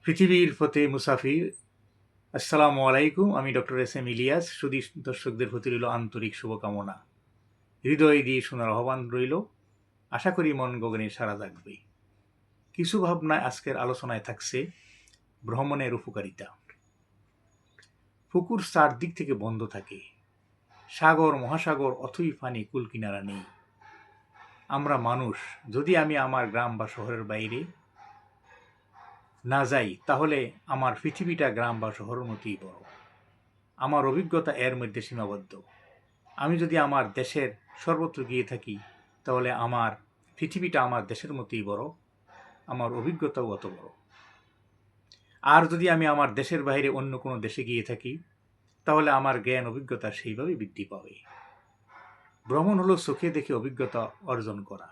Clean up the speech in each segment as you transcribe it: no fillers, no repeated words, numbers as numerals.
পৃথিবীর পথে মুসাফির। আসসালামু আলাইকুম। আমি ডক্টর এস এম ইলিয়াস। সুধী দর্শকদের প্রতি রইল আন্তরিক শুভকামনা। হৃদয় দিয়ে শোনার আহ্বান রইল। আশা করি মন গগনে সাড়া জাগবে। কিছু ভাবনায় আজকের আলোচনায় থাকছে ভ্রমণের উপকারিতা। পুকুর চারদিক থেকে বন্ধ থাকে, সাগর মহাসাগর অথই পানি কুল কিনারা নেই। আমরা মানুষ, যদি আমি আমার গ্রাম বা শহরের বাইরে না যাই, তাহলে আমার পৃথিবীটা গ্রাম বা শহরের মতোই বড়। আমার অভিজ্ঞতা এর মধ্যে সীমাবদ্ধ। আমি যদি আমার দেশের সর্বত্র গিয়ে থাকি, তাহলে আমার পৃথিবীটা আমার দেশের মতোই বড়, আমার অভিজ্ঞতাও অত বড়। আর যদি আমি আমার দেশের বাইরে অন্য কোনো দেশে গিয়ে থাকি, তাহলে আমার জ্ঞান অভিজ্ঞতা সেইভাবে বৃদ্ধি পাবে। ভ্রমণ হলো চোখে দেখে অভিজ্ঞতা অর্জন করা।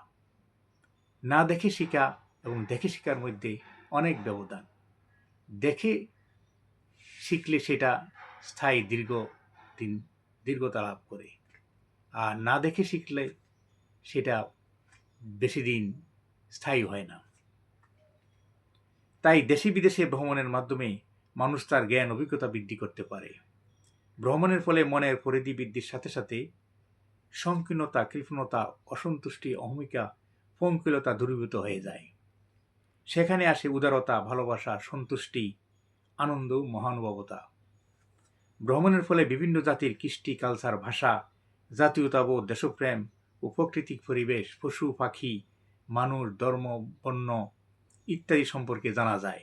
না দেখে শেখা এবং দেখে শেখার মধ্যে অনেক ব্যবধান। দেখে শিখলে সেটা স্থায়ী দীর্ঘতা লাভ করে, আর না দেখে শিখলে সেটা বেশি দিন স্থায়ী হয় না। তাই দেশে বিদেশে ভ্রমণের মাধ্যমে মানুষ তার জ্ঞান অভিজ্ঞতা বৃদ্ধি করতে পারে। ভ্রমণের ফলে মনের পরিধি বৃদ্ধির সাথে সাথে সংকীর্ণতা, কৃপণতা, অসন্তুষ্টি, অহমিকা, পঙ্কিলতা দূরীভূত হয়ে যায়। সেখানে আসে উদারতা, ভালোবাসা, সন্তুষ্টি, আনন্দ, মহানুভবতা। ভ্রমণের ফলে বিভিন্ন জাতির কৃষ্টি, কালচার, ভাষা, জাতীয়তাবোধ, দেশপ্রেম ও প্রাকৃতিক পরিবেশ, পশু পাখি, মানুষ, ধর্ম, বর্ণ ইত্যাদি সম্পর্কে জানা যায়।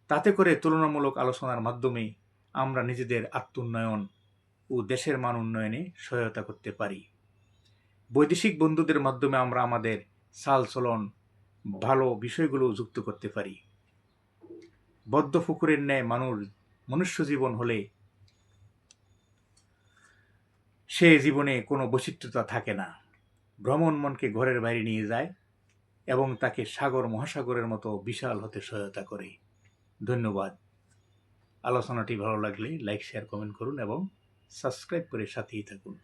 তাতে করে তুলনামূলক আলোচনার মাধ্যমে আমরা নিজেদের আত্মোন্নয়ন ও দেশের মান উন্নয়নে সহায়তা করতে পারি। বৈদেশিক বন্ধুদের মাধ্যমে আমরা আমাদের চালচলন, ভালো বিষয়গুলো যুক্ত করতে পারি। বদ্ধ পুকুরের ন্যায় মনুষ্য জীবন হলে সে জীবনে কোনো বৈচিত্র্যতা থাকে না। ভ্রমণ মনকে ঘরের বাইরে নিয়ে যায় এবং তাকে সাগর মহাসাগরের মতো বিশাল হতে সহায়তা করে। ধন্যবাদ। আলোচনাটি ভালো লাগলে লাইক, শেয়ার, কমেন্ট করুন এবং সাবস্ক্রাইব করে সাথেই থাকুন।